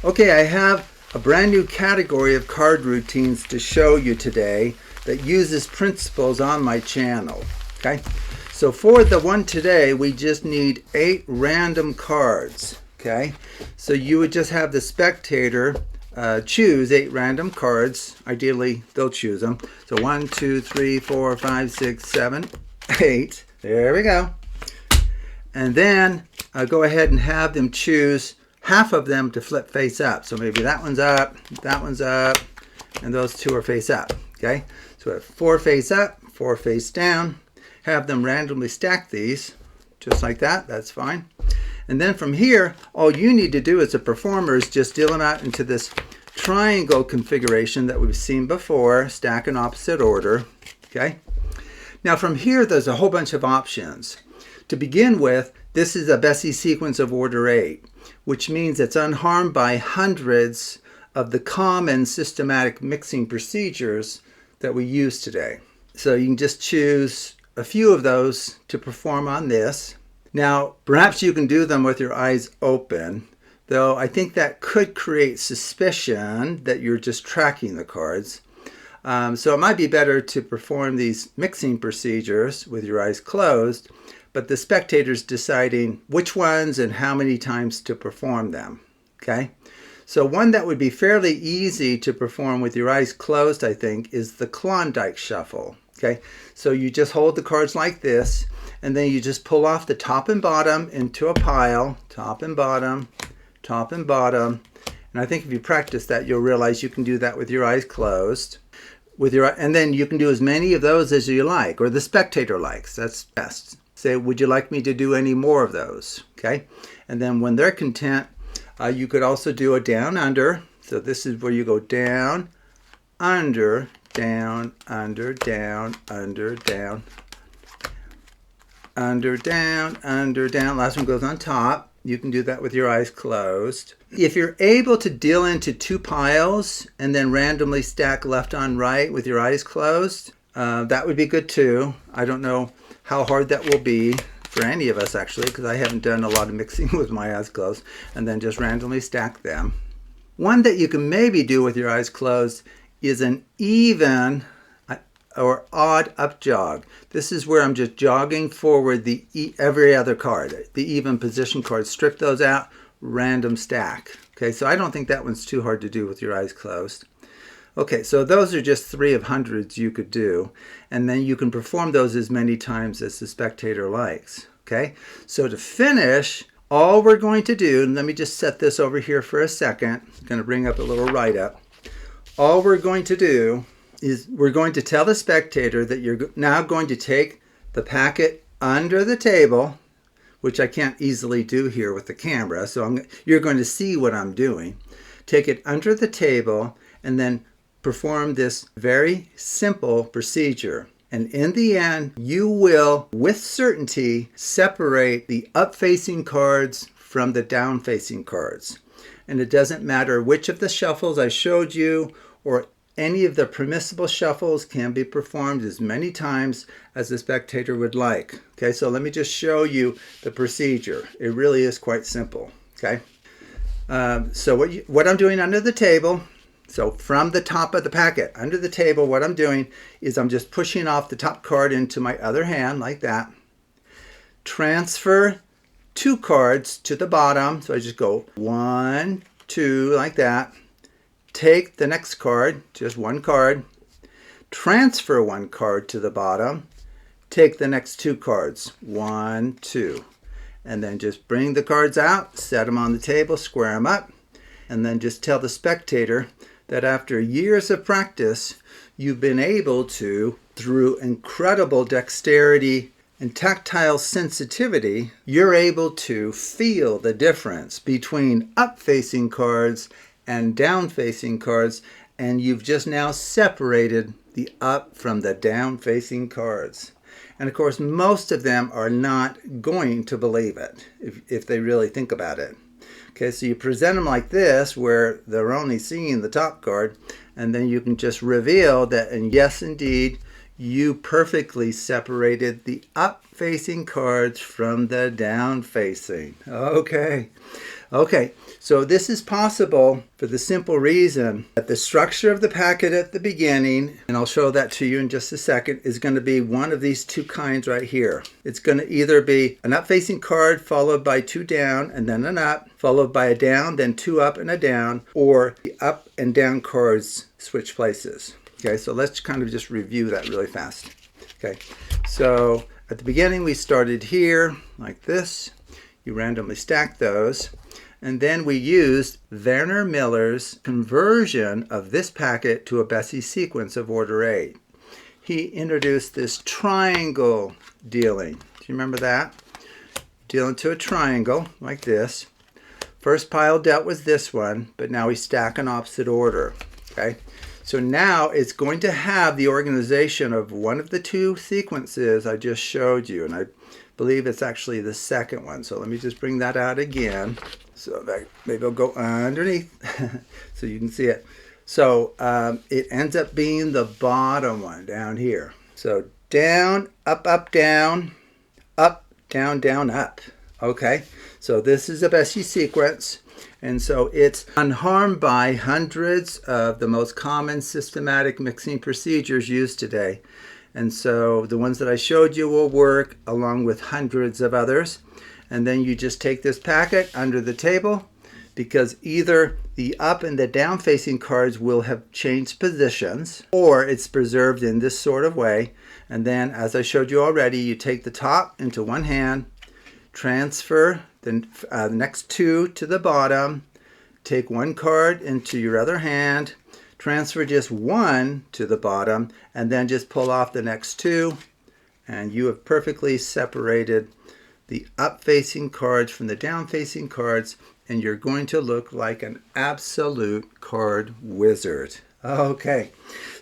Okay, I have a brand new category of card routines to show you today that uses principles on my channel. Okay, so for the one today, we just need 8 random cards. Okay, so you would just have the spectator choose 8 random cards. Ideally, they'll choose them. So 1, 2, 3, 4, 5, 6, 7, 8. There we go. And then go ahead and have them choose half of them to flip face up. So maybe that one's up, and those 2 are face up. Okay, so we have 4 face up, 4 face down. Have them randomly stack these, just like that. That's fine. And then from here, all you need to do as a performer is just deal them out into this triangle configuration that we've seen before, stack in opposite order. Okay. Now from here, there's a whole bunch of options. To begin with, this is a Bessey sequence of order 8, which means it's unharmed by hundreds of the common systematic mixing procedures that we use today. So you can just choose a few of those to perform on this. Now, perhaps you can do them with your eyes open, though I think that could create suspicion that you're just tracking the cards. So it might be better to perform these mixing procedures with your eyes closed, but the spectator's deciding which ones and how many times to perform them. Okay? So one that would be fairly easy to perform with your eyes closed, I think, is the Klondike Shuffle. Okay? So you just hold the cards like this, and then you just pull off the top and bottom into a pile, top and bottom, top and bottom. And I think if you practice that, you'll realize you can do that with your eyes closed. And then you can do as many of those as you like, or the spectator likes. That's best. Say, would you like me to do any more of those? Okay. And then when they're content, you could also do a down under. So this is where you go down, under, down, under, down, under, down, under, down, under, down. Last one goes on top. You can do that with your eyes closed. If you're able to deal into 2 piles and then randomly stack left on right with your eyes closed, that would be good too. I don't know how hard that will be for any of us actually, because I haven't done a lot of mixing with my eyes closed, and then just randomly stack them. One that you can maybe do with your eyes closed is an even or odd up jog. This is where I'm just jogging forward every other card, the even position cards. Strip those out, random stack. Okay, so I don't think that one's too hard to do with your eyes closed. Okay, so those are just 3 of hundreds you could do, and then you can perform those as many times as the spectator likes. Okay, so to finish, all we're going to do, and let me just set this over here for a second. I'm going to bring up a little write-up. All we're going to do is we're going to tell the spectator that you're now going to take the packet under the table, which I can't easily do here with the camera, so you're going to see what I'm doing. Take it under the table and then perform this very simple procedure. And in the end, you will, with certainty, separate the up-facing cards from the down-facing cards. And it doesn't matter which of the shuffles I showed you, or any of the permissible shuffles can be performed as many times as the spectator would like. Okay, so let me just show you the procedure. It really is quite simple. Okay, so what I'm doing under the table, so from the top of the packet, under the table, what I'm doing is I'm just pushing off the top card into my other hand like that. Transfer 2 cards to the bottom. So I just go 1, 2, like that. Take the next card, just 1 card. Transfer 1 card to the bottom. Take the next 2 cards, 1, 2. And then just bring the cards out, set them on the table, square them up, and then just tell the spectator that after years of practice, you've been able to, through incredible dexterity and tactile sensitivity, you're able to feel the difference between up-facing cards and down-facing cards, and you've just now separated the up from the down-facing cards. And of course, most of them are not going to believe it if they really think about it. Okay, so you present them like this, where they're only seeing the top card, and then you can just reveal that, and yes, indeed, you perfectly separated the up-facing cards from the down-facing. Okay, So this is possible for the simple reason that the structure of the packet at the beginning, and I'll show that to you in just a second, is going to be one of these two kinds right here. It's going to either be an up-facing card followed by two down and then an up, followed by a down, then two up and a down, or the up and down cards switch places. Okay, so let's kind of just review that really fast. Okay, so at the beginning we started here like this. You randomly stack those. And then we used Werner Miller's conversion of this packet to a Bessey sequence of order 8. He introduced this triangle dealing. Do you remember that? Deal into a triangle like this. First pile dealt was this one, but now we stack in opposite order. Okay? So now it's going to have the organization of one of the two sequences I just showed you. And I believe it's actually the second one. So let me just bring that out again. So that maybe I'll go underneath so you can see it. So it ends up being the bottom one down here. So down, up, down, down, up. Okay, so this is a Bessey sequence. And so it's unharmed by hundreds of the most common systematic mixing procedures used today. And so the ones that I showed you will work along with hundreds of others. And then you just take this packet under the table, because either the up and the down facing cards will have changed positions, or it's preserved in this sort of way. And then, as I showed you already, you take the top into one hand, transfer the next two to the bottom, take one card into your other hand, transfer just one to the bottom, and then just pull off the next two, and you have perfectly separated the up-facing cards from the down-facing cards, and you're going to look like an absolute card wizard. Okay,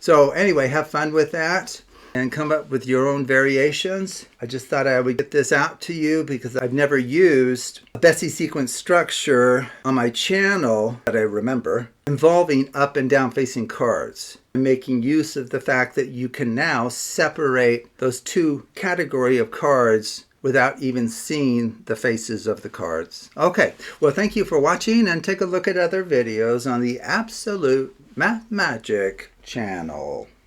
so anyway, have fun with that and come up with your own variations. I just thought I would get this out to you because I've never used a Bessey sequence structure on my channel that I remember involving up and down facing cards. I'm making use of the fact that you can now separate those two categories of cards without even seeing the faces of the cards. Okay, well, thank you for watching, and take a look at other videos on the Absolute Math Magic channel.